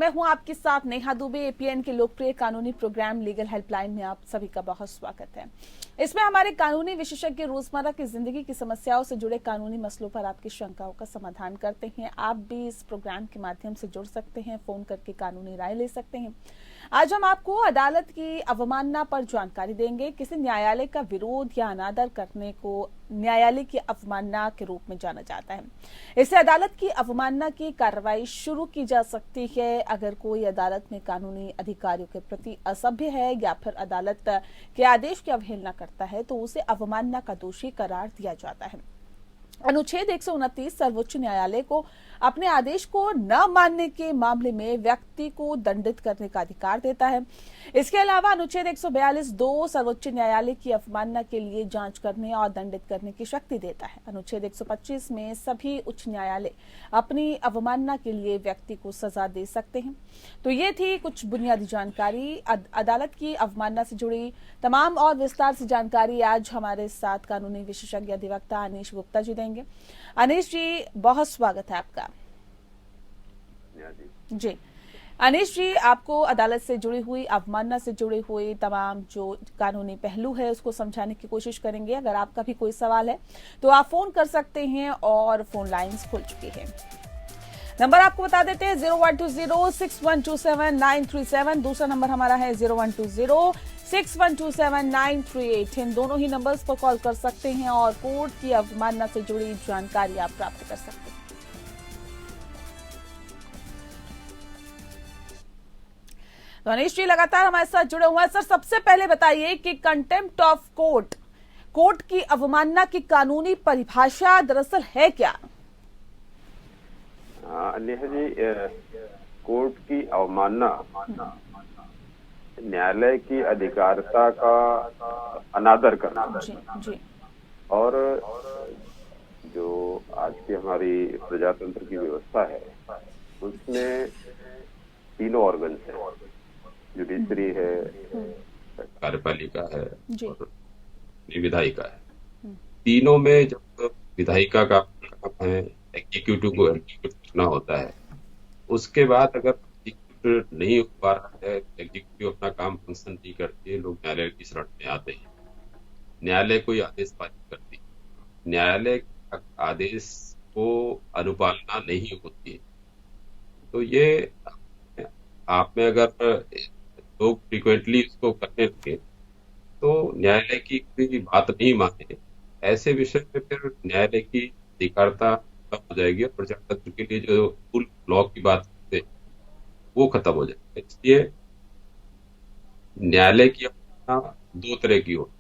मैं हूं आपके साथ नेहा दुबे। एपीएन के लोकप्रिय कानूनी प्रोग्राम लीगल हेल्पलाइन में आप सभी का बहुत स्वागत है। इसमें हमारे कानूनी विशेषज्ञ रोजमर्रा की जिंदगी की समस्याओं से जुड़े कानूनी मसलों पर आपकी शंकाओं का समाधान करते हैं। आप भी इस प्रोग्राम के माध्यम से जुड़ सकते हैं, फोन करके कानूनी राय ले सकते हैं। आज हम आपको अदालत की अवमानना पर जानकारी देंगे। किसी न्यायालय का विरोध या अनादर करने को न्यायालय की अवमानना के रूप में जाना जाता है। इससे अदालत की अवमानना की कार्रवाई शुरू की जा सकती है अगर कोई अदालत में कानूनी अधिकारियों के प्रति असभ्य है या फिर अदालत के आदेश की अवहेलना करता है तो उसे अवमानना का दोषी करार दिया जाता है। अनुच्छेद 129 सर्वोच्च न्यायालय को अपने आदेश को न मानने के मामले में व्यक्ति को दंडित करने का अधिकार देता है। इसके अलावा अनुच्छेद 142(2) सर्वोच्च न्यायालय की अवमानना के लिए जांच करने और दंडित करने की शक्ति देता है। अनुच्छेद 125 में सभी उच्च न्यायालय अपनी अवमानना के लिए व्यक्ति को सजा दे सकते हैं। तो ये थी कुछ बुनियादी जानकारी। अदालत की अवमानना से जुड़ी तमाम और विस्तार से जानकारी आज हमारे साथ कानूनी विशेषज्ञ अधिवक्ता अनीश गुप्ता जी देंगे। अनीश जी, बहुत स्वागत है आपका। जी अनीश जी, आपको अदालत से जुड़ी हुई अवमानना से जुड़ी हुई तमाम जो कानूनी पहलू है उसको समझाने की कोशिश करेंगे। अगर आपका भी कोई सवाल है तो आप फोन कर सकते हैं और फोन लाइंस खुल चुकी हैं। नंबर आपको बता देते हैं 012061279337। दूसरा नंबर हमारा है 012061279338। इन दोनों ही नंबर्स पर कॉल कर सकते हैं और कोर्ट की अवमानना से जुड़ी जानकारी आप प्राप्त कर सकते हैं। तो अनीश जी लगातार हमारे साथ जुड़े हुए हैं। सर, सबसे पहले बताइए कि कंटेम्प्ट ऑफ कोर्ट की अवमानना की कानूनी परिभाषा दरअसल है क्या? नेहा जी, कोर्ट की अवमानना न्यायालय की अधिकारिता का अनादर करना। जी। और जो आज की हमारी प्रजातंत्र की व्यवस्था है उसमें तीनों ऑर्गन्स हैं, जुडिशरी है, कार्यपालिका है और विधायिका है। तीनों में जब विधायिका का काम है एग्जीक्यूटिव को एग्जीक्यूट करना होता है, उसके बाद अगर एग्जीक्यूट नहीं हो पा रहा है, एग्जीक्यूटिव अपना काम फंक्शन नहीं करती है, लोग न्यायालय की शरण में आते हैं। न्यायालय कोई आदेश पारित करती है, न्यायालय आदेश को अनुपालना नहीं होती है। तो ये आप में अगर लोग फ्रिक्वेंटली इसको करने लगे तो न्यायालय की कोई बात नहीं माने, ऐसे विषय में फिर न्यायालय की अधिकारिता खत्म हो जाएगी और प्रजातंत्र के लिए जो फुल लॉ की बात करते हैं वो खत्म हो जाएगी। इसलिए न्यायालय की अवमानना दो तरह की होती है,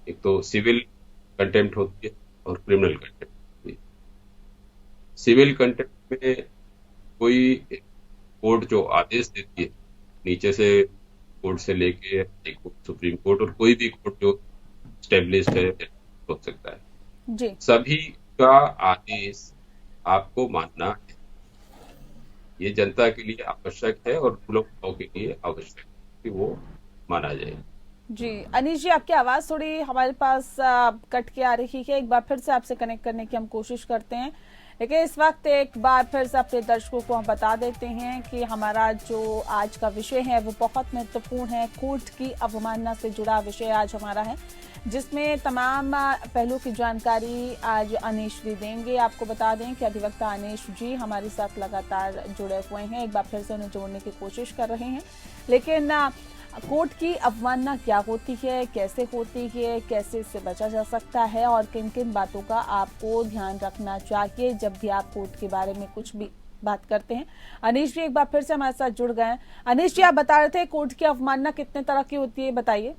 एक तो सिविल कंटेम्प्ट होती है और क्रिमिनल कंटेम्प्ट होती है। सिविल कंटेम्प्ट में कोई कोर्ट जो आदेश देती है नीचे से, कोर्ट से लेके सुप्रीम कोर्ट और कोई भी कोर्ट जो स्टेब्लिश्ड है हो सकता है जी, सभी का आदेश आपको मानना है। ये जनता के लिए आवश्यक है और रूल ऑफ लॉ के लिए आवश्यक है कि वो माना जाए। जी अनीश जी, आपकी आवाज थोड़ी हमारे पास कट के आ रही है। एक बार फिर से आपसे कनेक्ट करने की हम कोशिश करते हैं, लेकिन इस वक्त एक बार फिर से अपने दर्शकों को हम बता देते हैं कि हमारा जो आज का विषय है वो बहुत महत्वपूर्ण है। कोर्ट की अवमानना से जुड़ा विषय आज हमारा है, जिसमें तमाम पहलू की जानकारी आज अनीश जी देंगे। आपको बता दें कि अधिवक्ता अनीश जी हमारे साथ लगातार जुड़े हुए हैं। एक बार फिर से उन्हें जोड़ने की कोशिश कर रहे हैं, लेकिन कोर्ट की अवमानना क्या होती है, कैसे होती है, कैसे इससे बचा जा सकता है और किन किन बातों का आपको ध्यान रखना चाहिए जब भी आप कोर्ट के बारे में कुछ भी बात करते हैं। अनीश जी एक बार फिर से हमारे साथ जुड़ गए हैं। अनीश जी, आप बता रहे थे कोर्ट की अवमानना कितने तरह की होती है, बताइए।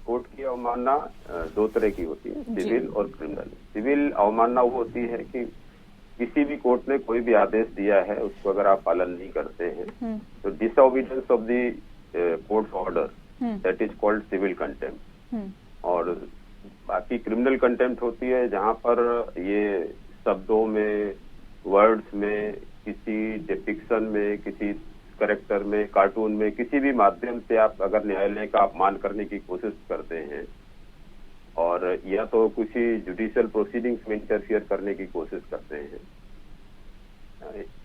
कोर्ट की अवमानना दो तरह की होती है, सिविल और क्रिमिनल। सिविल अवमानना वो होती है कि किसी भी कोर्ट ने कोई भी आदेश दिया है उसको अगर आप पालन नहीं करते हैं तो disobedience of the court order, that is called civil contempt. और बाकी क्रिमिनल कंटेम्प्ट होती है जहां पर ये शब्दों में, वर्ड्स में, किसी डिपिक्शन में, किसी करेक्टर में, कार्टून में, किसी भी माध्यम से आप अगर न्यायालय का अपमान करने की कोशिश करते हैं और या तो किसी जुडिशियल प्रोसीडिंग्स में इंटरफियर करने की कोशिश करते हैं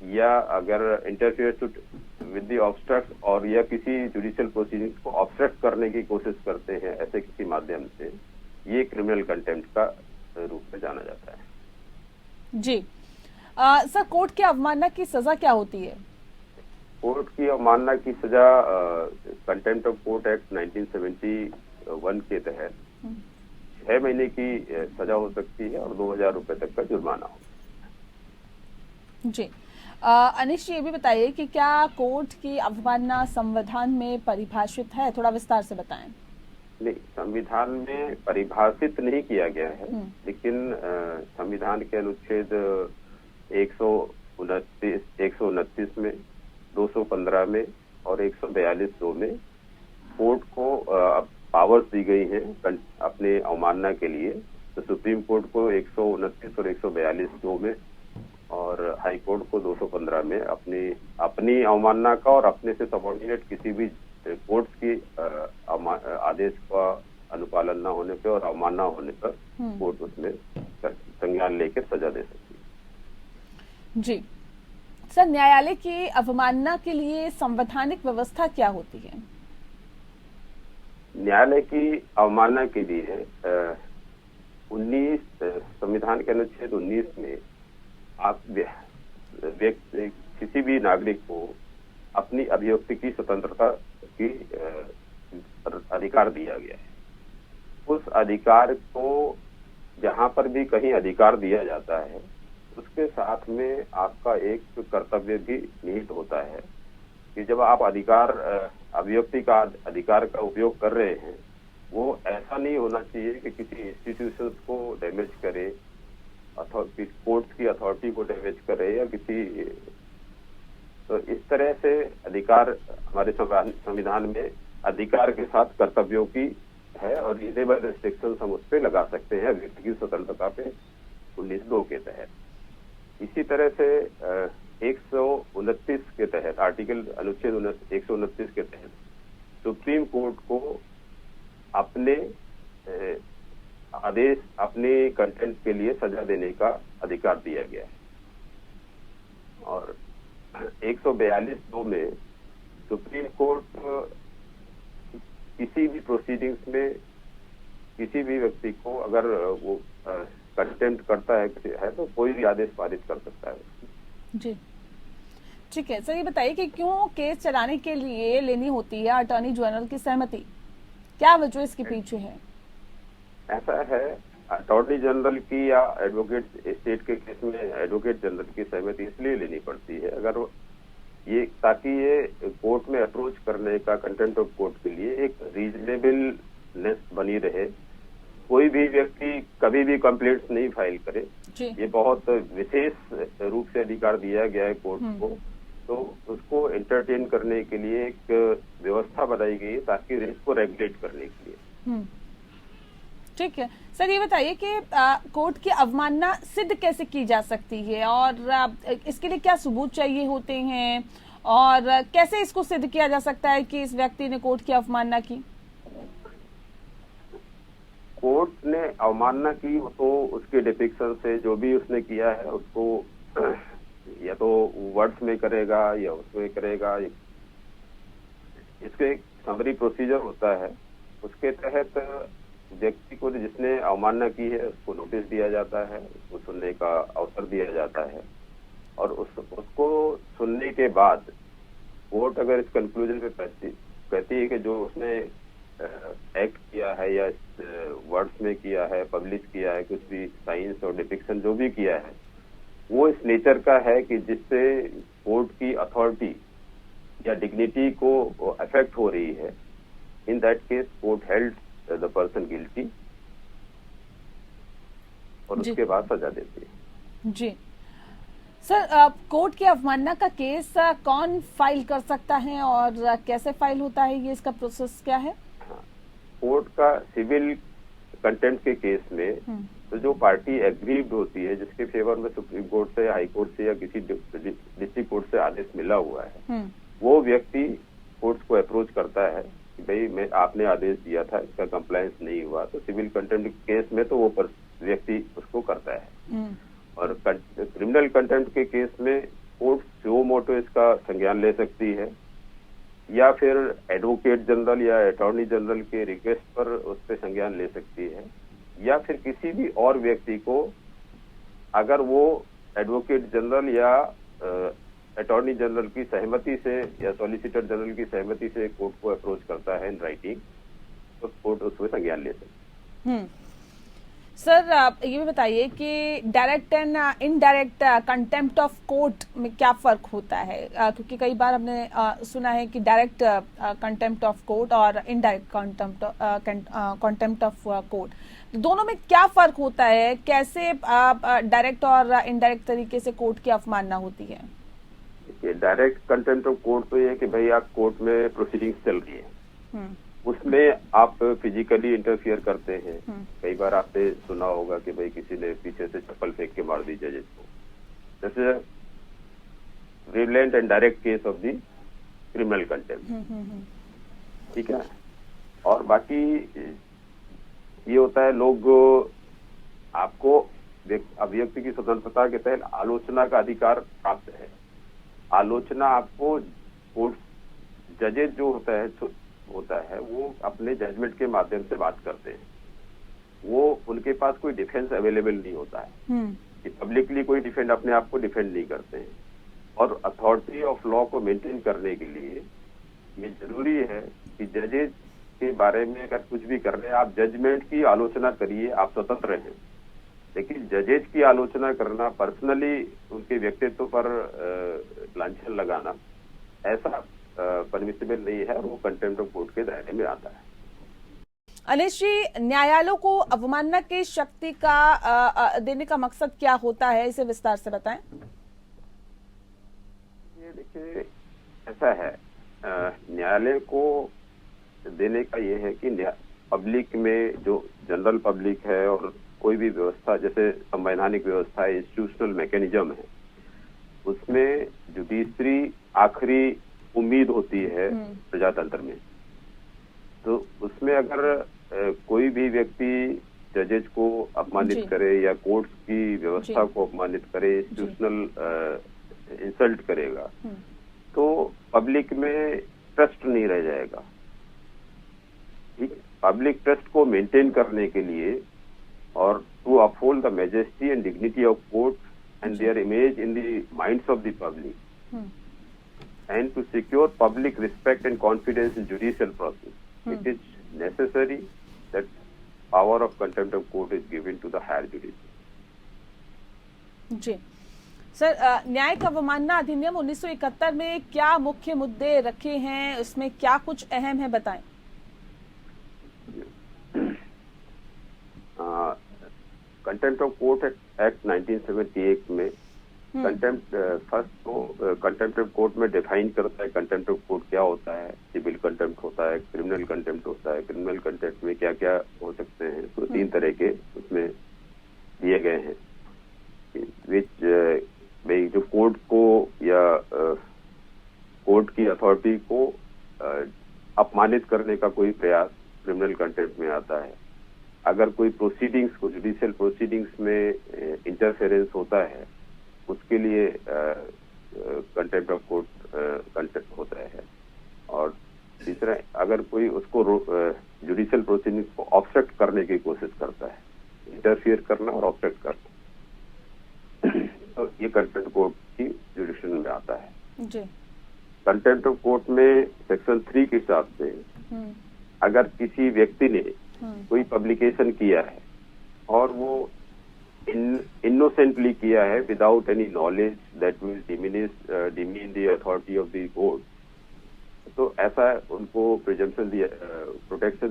या अगर इंटरफेयर विद द ऑब्स्ट्रक्ट और या किसी जुडिशियल प्रोसीडिंग्स को ऑब्स्ट्रक्ट करने की कोशिश करते हैं ऐसे किसी माध्यम से, ये क्रिमिनल कंटेम्प्ट का रूप में जाना जाता है। जी सर, कोर्ट की अवमानना की सजा क्या होती है? कोर्ट की अवमानना की सजा कंटेम्प्ट ऑफ कोर्ट एक्ट 1971 के तहत 6 महीने की सजा हो सकती है और 2000 रुपए तक का जुर्माना हो। जी अनिश जी, ये भी बताइए कि क्या कोर्ट की अवमानना संविधान में परिभाषित है? थोड़ा विस्तार से बताएं। नहीं, संविधान में परिभाषित नहीं किया गया है, लेकिन संविधान के अनुच्छेद 129 में, 215 में और 142 में कोर्ट को पावर्स दी गई हैं अपने अवमानना के लिए। तो सुप्रीम कोर्ट को 129 और 142 में और हाई कोर्ट को 215 में अपनी अवमानना का और अपने से सबऑर्डिनेट किसी भी कोर्ट की आदेश का अनुपालन न होने पर और अवमानना होने पर कोर्ट उसमें संज्ञान लेकर सजा दे सकती है। जी सर, न्यायालय की अवमानना के लिए संवैधानिक व्यवस्था क्या होती है? न्यायालय की अवमानना के लिए 19 संविधान के अनुच्छेद 19 में आप किसी भी नागरिक को अपनी अभिव्यक्ति की स्वतंत्रता की अधिकार दिया गया है। उस अधिकार को जहां पर भी कहीं अधिकार दिया जाता है, उसके साथ में आपका एक कर्तव्य भी निहित होता है कि जब आप अभिव्यक्ति का अधिकार का उपयोग कर रहे हैं, वो ऐसा नहीं होना चाहिए कि किसी इंस्टीट्यूशंस को डैमेज करे, कोर्ट की अथॉरिटी को डैमेज करे या तो इस तरह से अधिकार हमारे संविधान में अधिकार के साथ कर्तव्यों की है और रिजनेबल रेस्ट्रिक्शंस हम उस पर लगा सकते हैं व्यक्ति की स्वतंत्रता पे 19(2) के तहत। इसी तरह से 129 के तहत अनुच्छेद 129 के तहत सुप्रीम कोर्ट को अपने अपने कंटेंट के लिए सजा देने का अधिकार दिया गया है। और 142(2) में सुप्रीम कोर्ट किसी भी प्रोसीडिंग्स में किसी भी व्यक्ति को अगर वो कंटेम्प्ट करता है तो कोई भी आदेश पारित कर सकता है। जी ठीक है सर, ये बताइए कि क्यों केस चलाने के लिए लेनी होती है अटॉर्नी जनरल की सहमति? क्या वजह इसके पीछे है? ऐसा है, अटॉर्नी जनरल की या एडवोकेट स्टेट के केस में एडवोकेट जनरल की सहमति इसलिए लेनी पड़ती है ताकि ये कोर्ट में अप्रोच करने का कंटेम्प्ट ऑफ कोर्ट के लिए एक रीजनेबलनेस बनी रहे। कोई भी व्यक्ति कभी भी कंप्लेंट्स नहीं फाइल करे, ये बहुत विशेष रूप से अधिकार दिया गया है कोर्ट को, तो उसको एंटरटेन करने के लिए एक व्यवस्था बनाई गई है ताकि रिस्क को रेगुलेट करने के लिए। ठीक है सर, ये बताइए कि कोर्ट की अवमानना सिद्ध कैसे की जा सकती है और इसके लिए क्या सबूत चाहिए होते हैं और कैसे इसको सिद्ध किया जा सकता है कि इस व्यक्ति ने कोर्ट की अवमानना की? कोर्ट ने अवमानना की तो उसके डिपिक्शन से जो भी उसने किया है उसको या तो वर्ड्स में करेगा या उसमें करेगा। इसके एक समरी प्रोसीजर होता है, उसके तहत व्यक्ति को जिसने अवमानना की है उसको नोटिस दिया जाता है, उसको सुनने का अवसर दिया जाता है और उसको सुनने के बाद कोर्ट अगर इस कंक्लूजन पे कहती है कि जो उसने एक्ट किया है या वर्ड्स में किया है, पब्लिश किया है, कुछ भी साइंस और डिपिक्शन जो भी किया है, वो इस नेचर का है कि जिससे कोर्ट की अथॉरिटी या डिग्निटी को अफेक्ट हो रही है, in that case court held the person guilty और उसके बाद सजा देती है। जी सर, कोर्ट की अवमानना का केस कौन फाइल कर सकता है और कैसे फाइल होता है, ये इसका प्रोसेस क्या है? कोर्ट का सिविल कंटेम्प्ट के केस में तो जो पार्टी एग्रीव्ड होती है, जिसके फेवर में सुप्रीम कोर्ट से, हाई कोर्ट से या किसी डिस्ट्रिक्ट कोर्ट से आदेश मिला हुआ है, वो व्यक्ति कोर्ट को अप्रोच करता है कि भाई आपने आदेश दिया था, इसका कंप्लायंस नहीं हुआ। तो सिविल कंटेम्प्ट केस में तो वो व्यक्ति उसको करता है। और क्रिमिनल कंटेम्प्ट के केस में तो इसका संज्ञान ले सकती है, या फिर एडवोकेट जनरल या अटॉर्नी जनरल के रिक्वेस्ट पर उस पर संज्ञान ले सकती है, या फिर किसी भी और व्यक्ति को अगर वो एडवोकेट जनरल या अटॉर्नी जनरल की सहमति से या सॉलिसिटर जनरल की सहमति से कोर्ट को अप्रोच करता है इन राइटिंग, तो कोर्ट उसमें संज्ञान ले सकती है। सर, आप ये भी बताइए कि direct and indirect contempt of court में क्या फर्क होता है, क्योंकि कई बार हमने सुना है कि डायरेक्ट कंटेम्प्ट ऑफ कोर्ट और इनडायरेक्ट कंटेम्प्ट ऑफ कोर्ट, दोनों में क्या फर्क होता है? कैसे डायरेक्ट और इनडायरेक्ट तरीके से कोर्ट की अवमानना होती है? डायरेक्ट कंटेम्प्ट ऑफ कोर्ट तो ये है कि भाई आप कोर्ट में प्रोसीडिंग्स चल रही है, उसमें आप फिजिकली इंटरफियर करते हैं। कई बार आपने सुना होगा कि भाई किसी ने पीछे से चप्पल फेंक के मार दी जजेस को। जैसे prevalent and direct case of the criminal contempt, ठीक है। और बाकी ये होता है, लोग आपको अभिव्यक्ति की स्वतंत्रता के तहत आलोचना का अधिकार प्राप्त है। आलोचना आपको कोर्ट जजेस जो होता है वो अपने जजमेंट के माध्यम से बात करते हैं, वो उनके पास कोई डिफेंस अवेलेबल नहीं होता है कि पब्लिकली कोई डिफेंड अपने आप को डिफेंड नहीं करते हैं। और अथॉरिटी ऑफ लॉ को मेंटेन करने के लिए ये जरूरी है कि जजेस के बारे में अगर कुछ भी कर रहे हैं, आप जजमेंट की आलोचना करिए, आप स्वतंत्र हैं, लेकिन जजेस की आलोचना करना, पर्सनली उनके व्यक्तित्व पर लांछन लगाना, ऐसा परमिसिबल नहीं है और वो कंटेम्प्ट ऑफ कोर्ट के दायरे में आता है। अनिश जी, न्यायालयों को अवमानना की शक्ति का देने का मकसद क्या होता है, इसे विस्तार से बताएं। ये देखिए, ऐसा है, न्यायालय को देने का ये है कि पब्लिक में जो जनरल पब्लिक है और कोई भी व्यवस्था, जैसे संवैधानिक व्यवस्था है, इंस्टीट्यूशनल मैकेनिज्म है, उसमें जुडिशरी आखिरी उम्मीद होती है प्रजातंत्र में। तो उसमें अगर कोई भी व्यक्ति जजेज को अपमानित करे या कोर्ट्स की व्यवस्था को अपमानित करे, इंस्टीट्यूशनल इंसल्ट करेगा, तो पब्लिक में ट्रस्ट नहीं रह जाएगा। ठीक, पब्लिक ट्रस्ट को मेंटेन करने के लिए और to uphold the majesty and dignity of court and their image in the minds of the public, and to secure public respect and confidence in judicial process, it is necessary that power of contempt of court is given to the higher judiciary. जी sir, न्यायिक अवमानना अधिनियम 1971 में क्या मुख्य मुद्दे रखे हैं, उसमें क्या कुछ अहम है, बताएं। कंटेम्प्ट ऑफ कोर्ट एक्ट 1978 में कंटेम्प्ट फर्स्ट तो कंटेम्प्ट ऑफ कोर्ट में डिफाइन करता है कंटेम्प्ट ऑफ कोर्ट क्या होता है। सिविल कंटेम्प्ट होता है, क्रिमिनल कंटेम्प्ट होता है। क्रिमिनल कंटेम्प्ट में क्या क्या हो सकते हैं, तो 3 तरह के उसमें दिए गए हैं, विच भाई जो कोर्ट को या कोर्ट की अथॉरिटी को अपमानित करने का कोई प्रयास क्रिमिनल कंटेम्प्ट में आता है। अगर कोई प्रोसीडिंग्स को, जुडिशियल प्रोसीडिंग्स में इंटरफेरेंस होता है, उसके लिए कंटेम्प्ट ऑफ कोर्ट कंटेम्प्ट होता है। और तीसरा, अगर कोई उसको जुडिशियल प्रोसीडिंग्स को ऑब्स्ट्रक्ट करने की कोशिश करता है, इंटरफियर करना और ऑब्स्ट्रक्ट करना, तो ये कंटेम्प्ट कोर्ट की जुडिशन में आता है। जी। कंटेम्प्ट ऑफ कोर्ट में सेक्शन 3 के हिसाब से अगर किसी व्यक्ति ने कोई पब्लिकेशन किया है और वो innocently किया है, without any knowledge that will demean the authority of the court, तो ऐसा उनको प्रोटेक्शन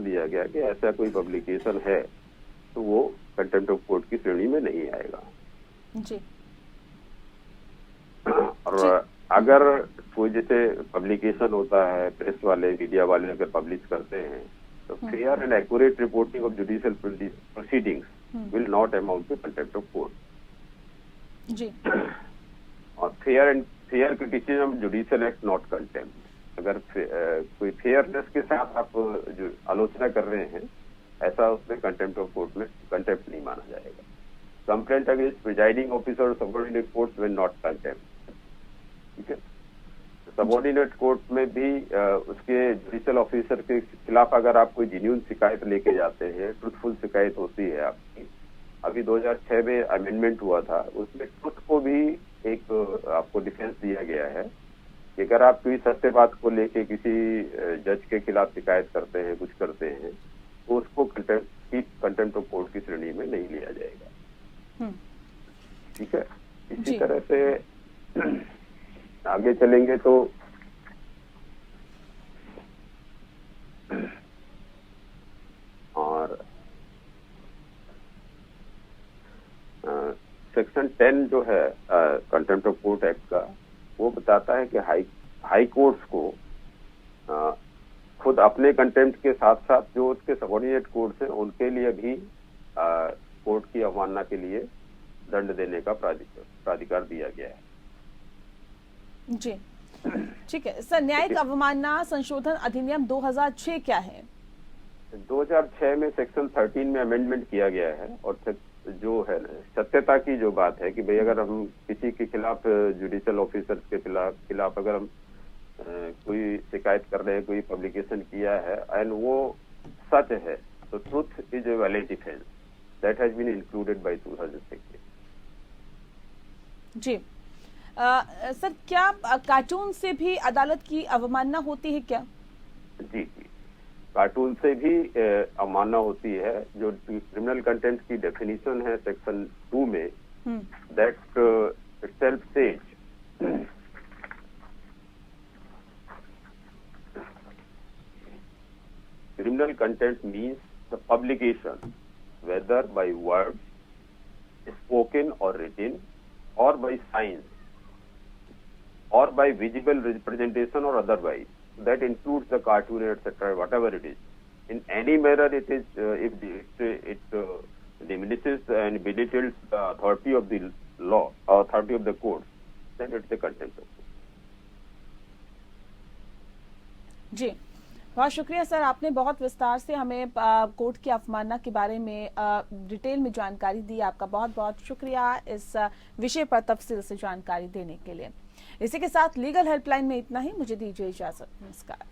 दिया गया कि ऐसा कोई पब्लिकेशन है तो वो कंटेम्प्ट ऑफ कोर्ट की श्रेणी में नहीं आएगा। जी। और अगर कोई जैसे पब्लिकेशन होता है, प्रेस वाले, मीडिया वाले अगर पब्लिश करते हैं, तो fair and accurate reporting of judicial proceedings will not amount to contempt of court. जी। और fair criticism judicial act not contempt. अगर कोई फेयरनेस के साथ आप जो आलोचना कर रहे हैं, ऐसा उसमें कंटेम्प्ट ऑफ कोर्ट में कंटेम्प्ट नहीं माना जाएगा। कंप्लेंट अगेंस्ट प्रिजाइडिंग ऑफिसर और subordinate courts will not contempt. ठीक है। सबऑर्डिनेट कोर्ट में भी उसके जुडिशियल ऑफिसर के खिलाफ अगर आप कोई जेन्युइन शिकायत लेके जाते हैं, ट्रुथफुल शिकायत होती है आपकी। अभी 2006 में अमेंडमेंट हुआ था, उसमें ट्रुथ को भी एक आपको डिफेंस दिया गया है कि अगर आप कोई सत्य बात को लेके किसी जज के खिलाफ शिकायत करते हैं, कुछ करते हैं, तो उसको कंटेम्प्ट ऑफ कोर्ट की श्रेणी में नहीं लिया जाएगा। ठीक है। इसी तरह से आगे चलेंगे तो और सेक्शन 10 जो है कंटेम्प्ट ऑफ कोर्ट एक्ट का, वो बताता है कि हाई कोर्ट्स को खुद अपने कंटेम्प्ट के साथ साथ जो उसके सबऑर्डिनेट कोर्ट्स हैं उनके लिए भी कोर्ट की अवमानना के लिए दंड देने का प्राधिकार दिया गया है। जी, ठीक है सर। न्यायिक अवमानना संशोधन अधिनियम 2006 क्या है? 2006 में सेक्शन 13 में अमेंडमेंट किया गया है और जो है सत्यता की जो बात है कि भाई अगर हम किसी के खिलाफ जुडिशियल ऑफिसर्स के खिलाफ अगर हम कोई शिकायत कर रहे हैं, कोई पब्लिकेशन किया है एंड वो सच है, तो truth is a valid defence that has been included by 2006। जी सर, क्या कार्टून से भी अदालत की अवमानना होती है क्या? जी, कार्टून से भी अवमानना होती है। जो क्रिमिनल कंटेंट की डेफिनेशन है सेक्शन 2 में, that itself says criminal content means the publication, whether by words, spoken or written, or by signs, or by visible representation or otherwise. That includes the cartoon, etc., whatever it is. In any manner, it is if it diminishes and belittles the authority of the law, authority of the court, then it's a contempt of court. जी, बहुत शुक्रिया sir, आपने बहुत विस्तार से हमें court की अवमानना के बारे में डिटेल में जानकारी दी। आपका बहुत बहुत शुक्रिया इस विषय पर तफसील से जानकारी देने के लिए। इसी के साथ लीगल हेल्पलाइन में इतना ही। मुझे दीजिए इजाजत। नमस्कार।